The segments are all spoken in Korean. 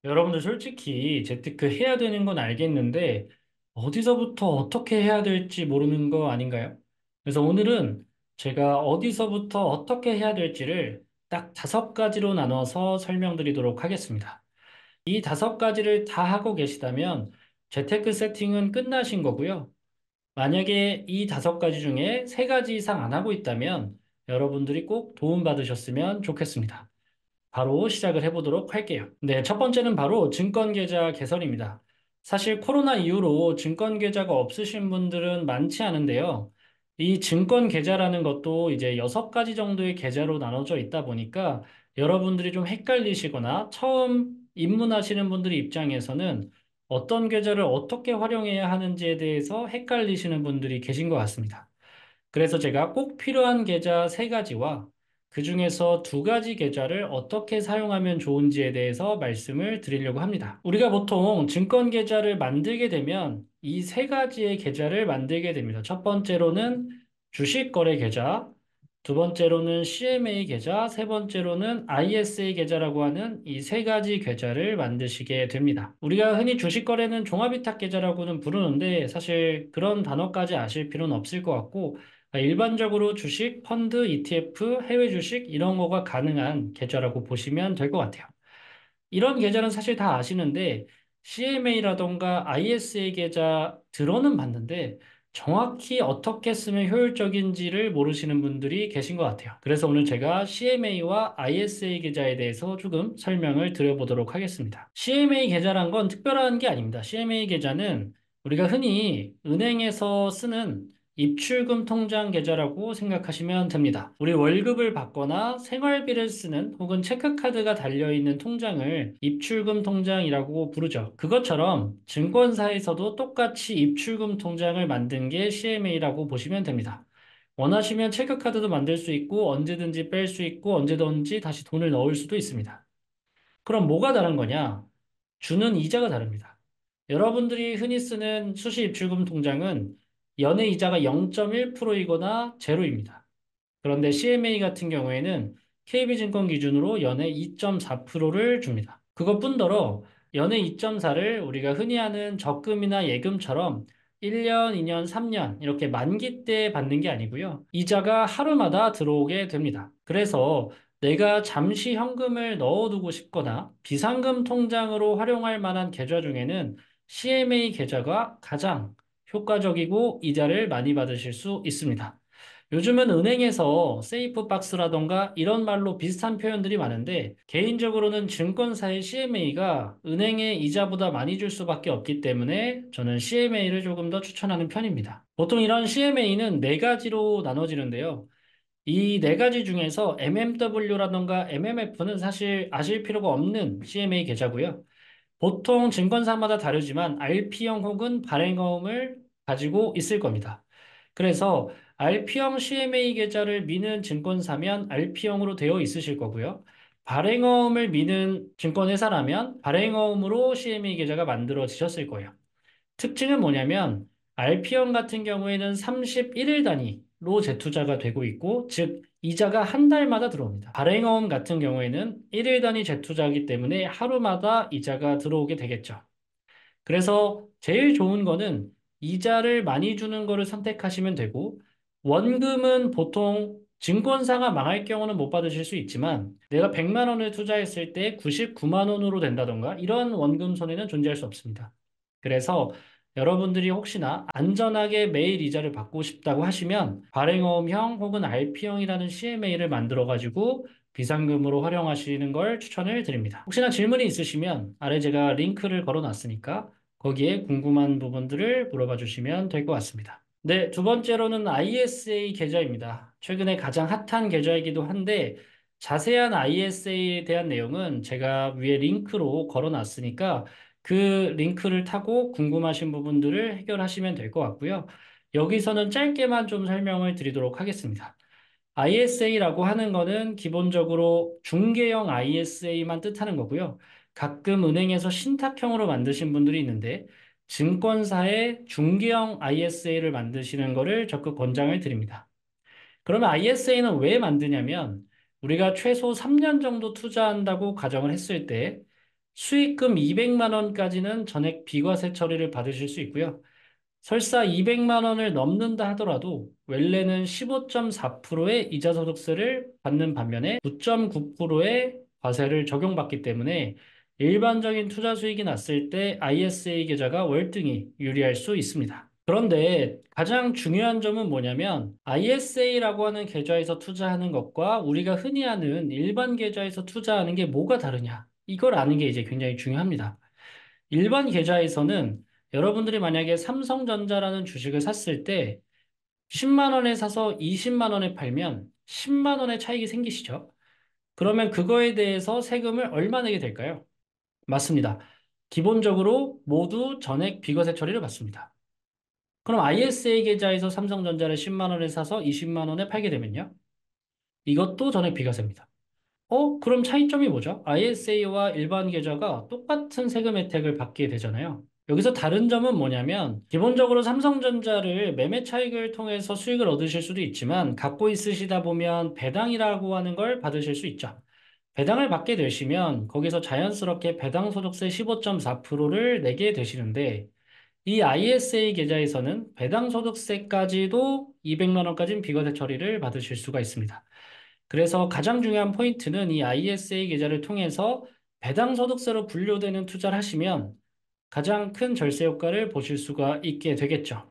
여러분들 솔직히 재테크 해야 되는 건 알겠는데 어디서부터 어떻게 해야 될지 모르는 거 아닌가요? 그래서 오늘은 제가 어디서부터 어떻게 해야 될지를 딱 5가지로 나눠서 설명드리도록 하겠습니다. 이 5가지를 다 하고 계시다면 재테크 세팅은 끝나신 거고요. 만약에 이 5가지 중에 3가지 이상 안 하고 있다면 여러분들이 꼭 도움받으셨으면 좋겠습니다. 바로 시작을 해보도록 할게요. 네, 첫 번째는 바로 증권계좌 개설입니다. 사실 코로나 이후로 증권계좌가 없으신 분들은 많지 않은데요. 이 증권계좌라는 것도 이제 6가지 정도의 계좌로 나눠져 있다 보니까 여러분들이 좀 헷갈리시거나 처음 입문하시는 분들 입장에서는 어떤 계좌를 어떻게 활용해야 하는지에 대해서 헷갈리시는 분들이 계신 것 같습니다. 그래서 제가 꼭 필요한 계좌 3가지와 그중에서 2가지 계좌를 어떻게 사용하면 좋은지에 대해서 말씀을 드리려고 합니다. 우리가 보통 증권 계좌를 만들게 되면 이 3가지의 계좌를 만들게 됩니다. 첫 번째로는 주식 거래 계좌, 두 번째로는 CMA 계좌, 세 번째로는 ISA 계좌라고 하는 이 3가지 계좌를 만드시게 됩니다. 우리가 흔히 주식 거래는 종합위탁 계좌라고는 부르는데 사실 그런 단어까지 아실 필요는 없을 것 같고 일반적으로 주식, 펀드, ETF, 해외 주식 이런 거가 가능한 계좌라고 보시면 될 것 같아요. 이런 계좌는 사실 다 아시는데 CMA라던가 ISA 계좌 들어는 봤는데 정확히 어떻게 쓰면 효율적인지를 모르시는 분들이 계신 것 같아요. 그래서 오늘 제가 CMA와 ISA 계좌에 대해서 조금 설명을 드려보도록 하겠습니다. CMA 계좌란 건 특별한 게 아닙니다. CMA 계좌는 우리가 흔히 은행에서 쓰는 입출금 통장 계좌라고 생각하시면 됩니다. 우리 월급을 받거나 생활비를 쓰는 혹은 체크카드가 달려있는 통장을 입출금 통장이라고 부르죠. 그것처럼 증권사에서도 똑같이 입출금 통장을 만든 게 CMA라고 보시면 됩니다. 원하시면 체크카드도 만들 수 있고 언제든지 뺄 수 있고 언제든지 다시 돈을 넣을 수도 있습니다. 그럼 뭐가 다른 거냐? 주는 이자가 다릅니다. 여러분들이 흔히 쓰는 수시 입출금 통장은 연회 이자가 0.1%이거나 제로입니다. 그런데 CMA 같은 경우에는 KB증권 기준으로 연회 2.4%를 줍니다. 그것뿐더러 연회 2.4를 우리가 흔히 하는 적금이나 예금처럼 1년, 2년, 3년 이렇게 만기 때 받는 게 아니고요. 이자가 하루마다 들어오게 됩니다. 그래서 내가 잠시 현금을 넣어두고 싶거나 비상금 통장으로 활용할 만한 계좌 중에는 CMA 계좌가 가장 효과적이고 이자를 많이 받으실 수 있습니다. 요즘은 은행에서 세이프박스라던가 이런 말로 비슷한 표현들이 많은데 개인적으로는 증권사의 CMA가 은행의 이자보다 많이 줄 수밖에 없기 때문에 저는 CMA를 조금 더 추천하는 편입니다. 보통 이런 CMA는 4가지로 나눠지는데요. 이 4가지 중에서 MMW라던가 MMF는 사실 아실 필요가 없는 CMA 계좌고요. 보통 증권사마다 다르지만 RP형 혹은 발행어음을 가지고 있을 겁니다. 그래서 RP형 CMA 계좌를 미는 증권사면 RP형으로 되어 있으실 거고요. 발행어음을 미는 증권회사라면 발행어음으로 CMA 계좌가 만들어지셨을 거예요. 특징은 뭐냐면 RP형 같은 경우에는 31일 단위로 재투자가 되고 있고 즉 이자가 한 달마다 들어옵니다. 발행어음 같은 경우에는 1일 단위 재투자이기 때문에 하루마다 이자가 들어오게 되겠죠. 그래서 제일 좋은 거는 이자를 많이 주는 거를 선택하시면 되고 원금은 보통 증권사가 망할 경우는 못 받으실 수 있지만 내가 100만 원을 투자했을 때 99만 원으로 된다던가 이런 원금 손해는 존재할 수 없습니다. 그래서 여러분들이 혹시나 안전하게 매일 이자를 받고 싶다고 하시면 발행어음형 혹은 RP형이라는 CMA를 만들어 가지고 비상금으로 활용하시는 걸 추천을 드립니다. 혹시나 질문이 있으시면 아래 제가 링크를 걸어 놨으니까 거기에 궁금한 부분들을 물어봐 주시면 될 것 같습니다. 네, 두 번째로는 ISA 계좌입니다. 최근에 가장 핫한 계좌이기도 한데 자세한 ISA에 대한 내용은 제가 위에 링크로 걸어 놨으니까 그 링크를 타고 궁금하신 부분들을 해결하시면 될 것 같고요. 여기서는 짧게만 좀 설명을 드리도록 하겠습니다. ISA라고 하는 거는 기본적으로 중개형 ISA만 뜻하는 거고요. 가끔 은행에서 신탁형으로 만드신 분들이 있는데 증권사의 중개형 ISA를 만드시는 거를 적극 권장을 드립니다. 그러면 ISA는 왜 만드냐면 우리가 최소 3년 정도 투자한다고 가정을 했을 때 수익금 200만 원까지는 전액 비과세 처리를 받으실 수 있고요. 설사 200만 원을 넘는다 하더라도 원래는 15.4%의 이자소득세를 받는 반면에 9.9%의 과세를 적용받기 때문에 일반적인 투자 수익이 났을 때 ISA 계좌가 월등히 유리할 수 있습니다. 그런데 가장 중요한 점은 뭐냐면 ISA라고 하는 계좌에서 투자하는 것과 우리가 흔히 아는 일반 계좌에서 투자하는 게 뭐가 다르냐? 이걸 아는 게 이제 굉장히 중요합니다. 일반 계좌에서는 여러분들이 만약에 삼성전자라는 주식을 샀을 때 10만 원에 사서 20만 원에 팔면 10만 원의 차익이 생기시죠? 그러면 그거에 대해서 세금을 얼마 내게 될까요? 맞습니다. 기본적으로 모두 전액 비과세 처리를 받습니다. 그럼 ISA 계좌에서 삼성전자를 10만 원에 사서 20만 원에 팔게 되면요. 이것도 전액 비과세입니다. 그럼 차이점이 뭐죠? ISA와 일반 계좌가 똑같은 세금 혜택을 받게 되잖아요. 여기서 다른 점은 뭐냐면, 기본적으로 삼성전자를 매매 차익을 통해서 수익을 얻으실 수도 있지만, 갖고 있으시다 보면 배당이라고 하는 걸 받으실 수 있죠. 배당을 받게 되시면, 거기서 자연스럽게 배당소득세 15.4%를 내게 되시는데, 이 ISA 계좌에서는 배당소득세까지도 200만 원까지는 비과세 처리를 받으실 수가 있습니다. 그래서 가장 중요한 포인트는 이 ISA 계좌를 통해서 배당소득세로 분류되는 투자를 하시면 가장 큰 절세 효과를 보실 수가 있게 되겠죠.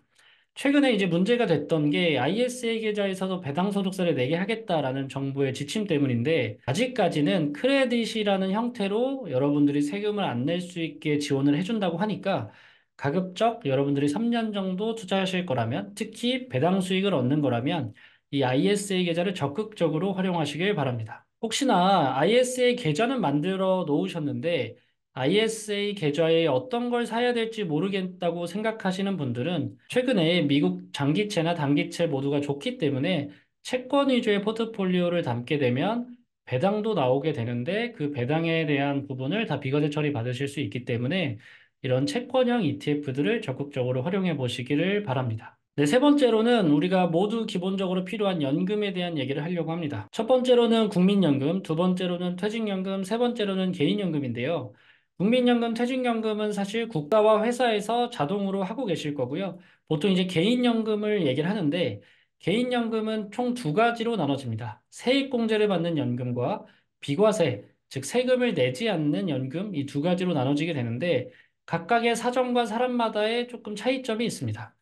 최근에 이제 문제가 됐던 게 ISA 계좌에서도 배당소득세를 내게 하겠다라는 정부의 지침 때문인데 아직까지는 크레딧이라는 형태로 여러분들이 세금을 안 낼 수 있게 지원을 해준다고 하니까 가급적 여러분들이 3년 정도 투자하실 거라면 특히 배당 수익을 얻는 거라면 이 ISA 계좌를 적극적으로 활용하시길 바랍니다. 혹시나 ISA 계좌는 만들어 놓으셨는데 ISA 계좌에 어떤 걸 사야 될지 모르겠다고 생각하시는 분들은 최근에 미국 장기채나 단기채 모두가 좋기 때문에 채권 위주의 포트폴리오를 담게 되면 배당도 나오게 되는데 그 배당에 대한 부분을 다 비과세 처리 받으실 수 있기 때문에 이런 채권형 ETF들을 적극적으로 활용해 보시기를 바랍니다. 네, 세 번째로는 우리가 모두 기본적으로 필요한 연금에 대한 얘기를 하려고 합니다. 첫 번째로는 국민연금, 두 번째로는 퇴직연금, 세 번째로는 개인연금인데요. 국민연금, 퇴직연금은 사실 국가와 회사에서 자동으로 하고 계실 거고요. 보통 이제 개인연금을 얘기를 하는데, 개인연금은 총 두 가지로 나눠집니다. 세액공제를 받는 연금과 비과세, 즉 세금을 내지 않는 연금, 이 두 가지로 나눠지게 되는데, 각각의 사정과 사람마다의 조금 차이점이 있습니다.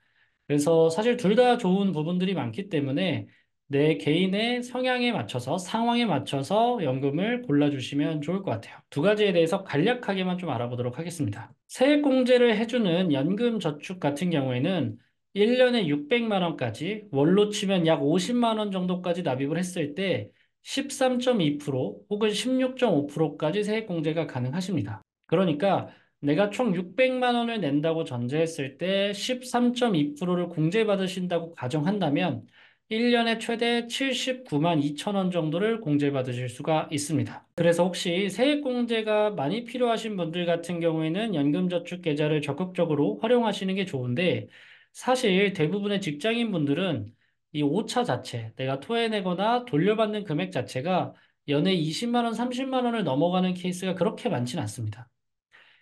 그래서 사실 둘 다 좋은 부분들이 많기 때문에 내 개인의 성향에 맞춰서 상황에 맞춰서 연금을 골라주시면 좋을 것 같아요. 두 가지에 대해서 간략하게만 좀 알아보도록 하겠습니다. 세액공제를 해주는 연금저축 같은 경우에는 1년에 600만 원까지 월로 치면 약 50만 원 정도까지 납입을 했을 때 13.2% 혹은 16.5%까지 세액공제가 가능하십니다. 그러니까 내가 총 600만 원을 낸다고 전제했을 때 13.2%를 공제받으신다고 가정한다면 1년에 최대 79만 2천 원 정도를 공제받으실 수가 있습니다. 그래서 혹시 세액공제가 많이 필요하신 분들 같은 경우에는 연금저축계좌를 적극적으로 활용하시는 게 좋은데 사실 대부분의 직장인분들은 이 오차 자체, 내가 토해내거나 돌려받는 금액 자체가 연에 20만 원, 30만 원을 넘어가는 케이스가 그렇게 많지는 않습니다.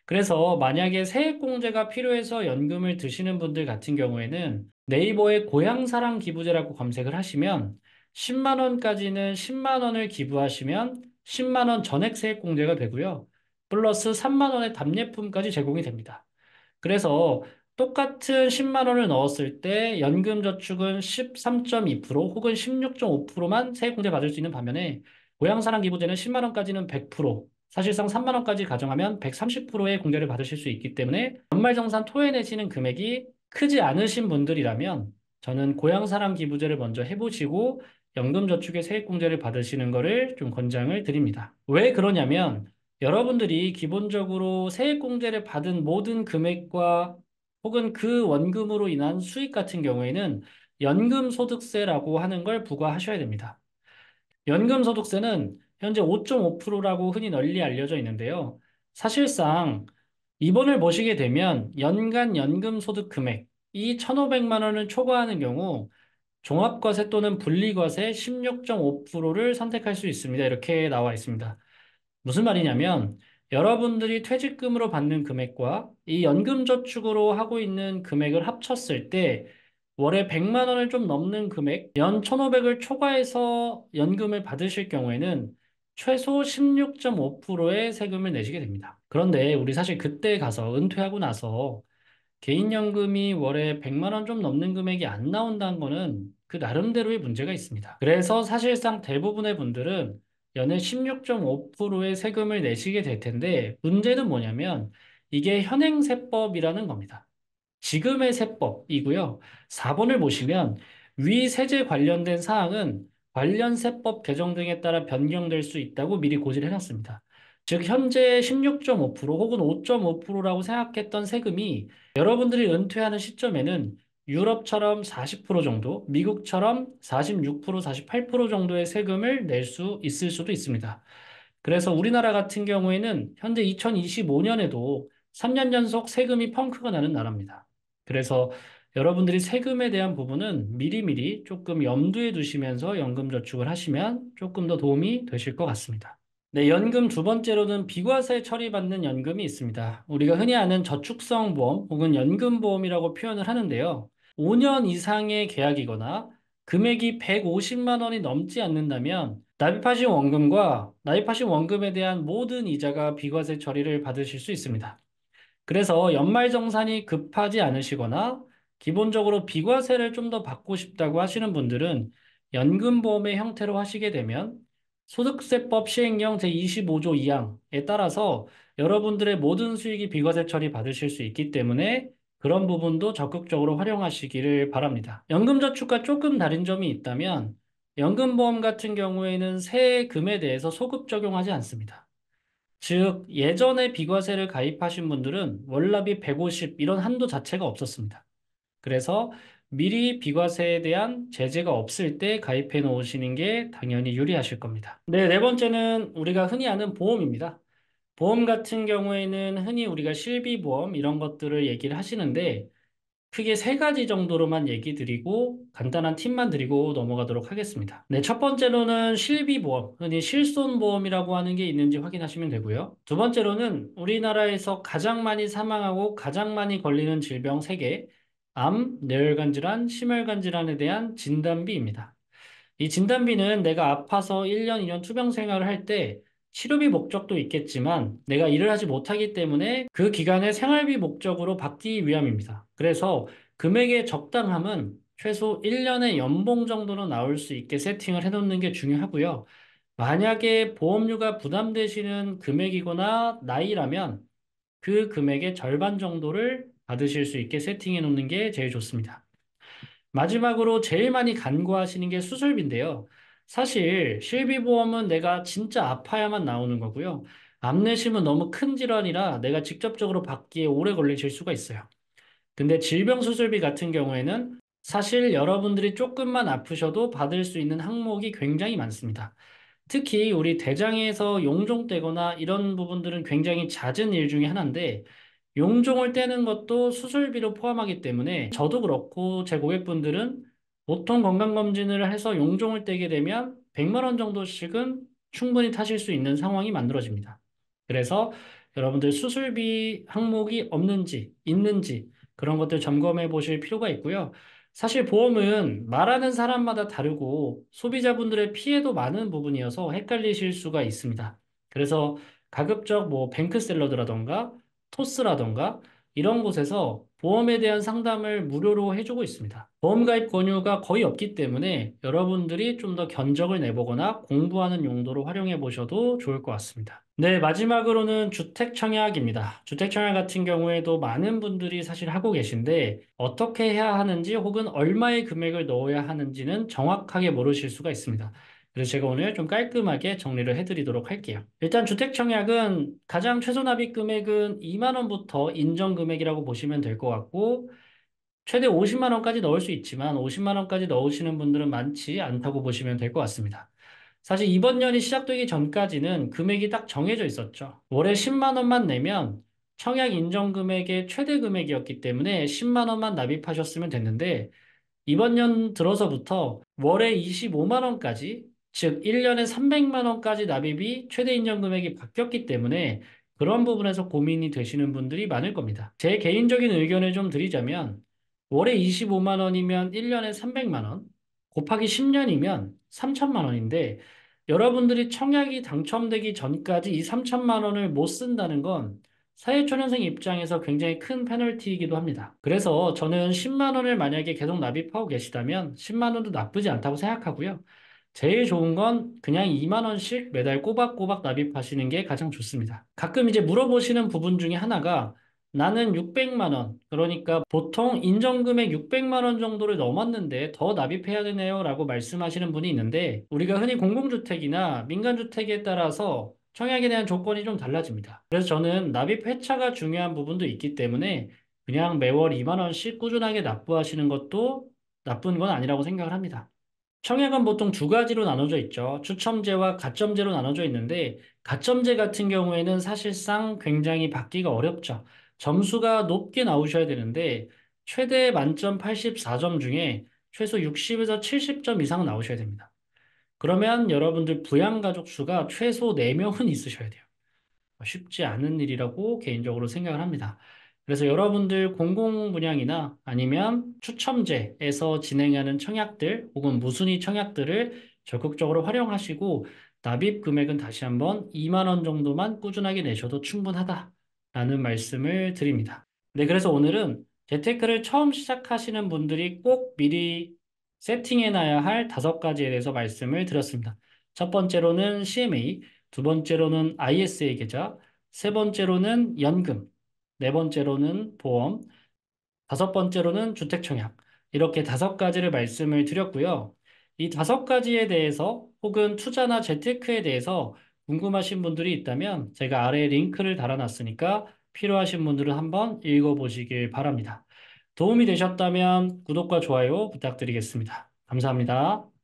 그래서 만약에 세액공제가 필요해서 연금을 드시는 분들 같은 경우에는 네이버에 고향사랑 기부제라고 검색을 하시면 10만 원까지는 10만 원을 기부하시면 10만 원 전액 세액공제가 되고요. 플러스 3만 원의 답례품까지 제공이 됩니다. 그래서 똑같은 10만 원을 넣었을 때 연금저축은 13.2% 혹은 16.5%만 세액공제 받을 수 있는 반면에 고향사랑 기부제는 10만 원까지는 100%, 사실상 3만 원까지 가정하면 130%의 공제를 받으실 수 있기 때문에 연말정산 토해내시는 금액이 크지 않으신 분들이라면 저는 고향사랑 기부제를 먼저 해보시고 연금저축의 세액공제를 받으시는 것을 좀 권장을 드립니다. 왜 그러냐면 여러분들이 기본적으로 세액공제를 받은 모든 금액과 혹은 그 원금으로 인한 수익 같은 경우에는 연금소득세라고 하는 걸 부과하셔야 됩니다. 연금소득세는 현재 5.5%라고 흔히 널리 알려져 있는데요. 사실상 입원을 보시게 되면 연간 연금소득 금액이 1,500만 원을 초과하는 경우 종합과세 또는 분리과세 16.5%를 선택할 수 있습니다. 이렇게 나와 있습니다. 무슨 말이냐면 여러분들이 퇴직금으로 받는 금액과 이 연금저축으로 하고 있는 금액을 합쳤을 때 월에 100만 원을 좀 넘는 금액, 연 1,500을 초과해서 연금을 받으실 경우에는 최소 16.5%의 세금을 내시게 됩니다. 그런데 우리 사실 그때 가서 은퇴하고 나서 개인연금이 월에 100만 원 좀 넘는 금액이 안 나온다는 거는 그 나름대로의 문제가 있습니다. 그래서 사실상 대부분의 분들은 연에 16.5%의 세금을 내시게 될 텐데 문제는 뭐냐면 이게 현행세법이라는 겁니다. 지금의 세법이고요. 4번을 보시면 위 세제 관련된 사항은 관련 세법 개정 등에 따라 변경될 수 있다고 미리 고지를 해놨습니다. 즉 현재 16.5% 혹은 5.5%라고 생각했던 세금이 여러분들이 은퇴하는 시점에는 유럽처럼 40% 정도, 미국처럼 46%, 48% 정도의 세금을 낼 수 있을 수도 있습니다. 그래서 우리나라 같은 경우에는 현재 2025년에도 3년 연속 세금이 펑크가 나는 나라입니다. 그래서 여러분들이 세금에 대한 부분은 미리미리 조금 염두에 두시면서 연금저축을 하시면 조금 더 도움이 되실 것 같습니다. 네, 연금 두 번째로는 비과세 처리받는 연금이 있습니다. 우리가 흔히 아는 저축성 보험 혹은 연금보험이라고 표현을 하는데요. 5년 이상의 계약이거나 금액이 150만 원이 넘지 않는다면 납입하신 원금과 납입하신 원금에 대한 모든 이자가 비과세 처리를 받으실 수 있습니다. 그래서 연말정산이 급하지 않으시거나 기본적으로 비과세를 좀 더 받고 싶다고 하시는 분들은 연금보험의 형태로 하시게 되면 소득세법 시행령 제25조 2항에 따라서 여러분들의 모든 수익이 비과세 처리 받으실 수 있기 때문에 그런 부분도 적극적으로 활용하시기를 바랍니다. 연금저축과 조금 다른 점이 있다면 연금보험 같은 경우에는 세금에 대해서 소급 적용하지 않습니다. 즉, 예전에 비과세를 가입하신 분들은 월납이 150 이런 한도 자체가 없었습니다. 그래서 미리 비과세에 대한 제재가 없을 때 가입해 놓으시는 게 당연히 유리하실 겁니다. 네, 네 번째는 우리가 흔히 아는 보험입니다. 보험 같은 경우에는 흔히 우리가 실비보험 이런 것들을 얘기를 하시는데 크게 세 가지 정도로만 얘기 드리고 간단한 팁만 드리고 넘어가도록 하겠습니다. 네, 첫 번째로는 실비보험, 흔히 실손보험이라고 하는 게 있는지 확인하시면 되고요. 두 번째로는 우리나라에서 가장 많이 사망하고 가장 많이 걸리는 질병 3개, 암, 뇌혈관 질환, 심혈관 질환에 대한 진단비입니다. 이 진단비는 내가 아파서 1년, 2년 투병 생활을 할 때 치료비 목적도 있겠지만 내가 일을 하지 못하기 때문에 그 기간에 생활비 목적으로 받기 위함입니다. 그래서 금액의 적당함은 최소 1년의 연봉 정도는 나올 수 있게 세팅을 해놓는 게 중요하고요. 만약에 보험료가 부담되시는 금액이거나 나이라면 그 금액의 절반 정도를 받으실 수 있게 세팅해 놓는 게 제일 좋습니다. 마지막으로 제일 많이 간과하시는 게 수술비인데요. 사실 실비보험은 내가 진짜 아파야만 나오는 거고요. 암내심은 너무 큰 질환이라 내가 직접적으로 받기에 오래 걸리실 수가 있어요. 근데 질병수술비 같은 경우에는 사실 여러분들이 조금만 아프셔도 받을 수 있는 항목이 굉장히 많습니다. 특히 우리 대장에서 용종되거나 이런 부분들은 굉장히 잦은 일 중에 하나인데 용종을 떼는 것도 수술비로 포함하기 때문에 저도 그렇고 제 고객분들은 보통 건강검진을 해서 용종을 떼게 되면 100만 원 정도씩은 충분히 타실 수 있는 상황이 만들어집니다. 그래서 여러분들 수술비 항목이 없는지 있는지 그런 것들 점검해 보실 필요가 있고요. 사실 보험은 말하는 사람마다 다르고 소비자분들의 피해도 많은 부분이어서 헷갈리실 수가 있습니다. 그래서 가급적 뭐 뱅크샐러드라던가 토스라던가 이런 곳에서 보험에 대한 상담을 무료로 해주고 있습니다. 보험 가입 권유가 거의 없기 때문에 여러분들이 좀 더 견적을 내보거나 공부하는 용도로 활용해 보셔도 좋을 것 같습니다. 네, 마지막으로는 주택 청약입니다. 주택 청약 같은 경우에도 많은 분들이 사실 하고 계신데 어떻게 해야 하는지 혹은 얼마의 금액을 넣어야 하는지는 정확하게 모르실 수가 있습니다. 그래서 제가 오늘 좀 깔끔하게 정리를 해드리도록 할게요. 일단 주택 청약은 가장 최소 납입 금액은 2만 원부터 인정 금액이라고 보시면 될 것 같고 최대 50만 원까지 넣을 수 있지만 50만 원까지 넣으시는 분들은 많지 않다고 보시면 될 것 같습니다. 사실 이번 년이 시작되기 전까지는 금액이 딱 정해져 있었죠. 월에 10만 원만 내면 청약 인정 금액의 최대 금액이었기 때문에 10만 원만 납입하셨으면 됐는데 이번 년 들어서부터 월에 25만 원까지, 즉 1년에 300만 원까지 납입이 최대 인정 금액이 바뀌었기 때문에 그런 부분에서 고민이 되시는 분들이 많을 겁니다. 제 개인적인 의견을 좀 드리자면 월에 25만 원이면 1년에 300만 원, 곱하기 10년이면 3천만 원인데 여러분들이 청약이 당첨되기 전까지 이 3천만 원을 못 쓴다는 건 사회초년생 입장에서 굉장히 큰 페널티이기도 합니다. 그래서 저는 10만 원을 만약에 계속 납입하고 계시다면 10만 원도 나쁘지 않다고 생각하고요. 제일 좋은 건 그냥 2만 원씩 매달 꼬박꼬박 납입하시는 게 가장 좋습니다. 가끔 이제 물어보시는 부분 중에 하나가 나는 600만 원, 그러니까 보통 인정금액 600만 원 정도를 넘었는데 더 납입해야 되네요 라고 말씀하시는 분이 있는데 우리가 흔히 공공주택이나 민간주택에 따라서 청약에 대한 조건이 좀 달라집니다. 그래서 저는 납입 회차가 중요한 부분도 있기 때문에 그냥 매월 2만 원씩 꾸준하게 납부하시는 것도 나쁜 건 아니라고 생각을 합니다. 청약은 보통 두 가지로 나눠져 있죠. 추첨제와 가점제로 나눠져 있는데, 가점제 같은 경우에는 사실상 굉장히 받기가 어렵죠. 점수가 높게 나오셔야 되는데, 최대 만점 84점 중에 최소 60에서 70점 이상 나오셔야 됩니다. 그러면 여러분들 부양가족 수가 최소 4명은 있으셔야 돼요. 쉽지 않은 일이라고 개인적으로 생각을 합니다. 그래서 여러분들 공공 분양이나 아니면 추첨제에서 진행하는 청약들 혹은 무순위 청약들을 적극적으로 활용하시고 납입 금액은 다시 한번 2만 원 정도만 꾸준하게 내셔도 충분하다라는 말씀을 드립니다. 네, 그래서 오늘은 재테크를 처음 시작하시는 분들이 꼭 미리 세팅해놔야 할 5가지에 대해서 말씀을 드렸습니다. 첫 번째로는 CMA, 두 번째로는 ISA 계좌, 세 번째로는 연금, 네 번째로는 보험, 다섯 번째로는 주택청약. 이렇게 5가지를 말씀을 드렸고요. 이 5가지에 대해서 혹은 투자나 재테크에 대해서 궁금하신 분들이 있다면 제가 아래에 링크를 달아놨으니까 필요하신 분들은 한번 읽어보시길 바랍니다. 도움이 되셨다면 구독과 좋아요 부탁드리겠습니다. 감사합니다.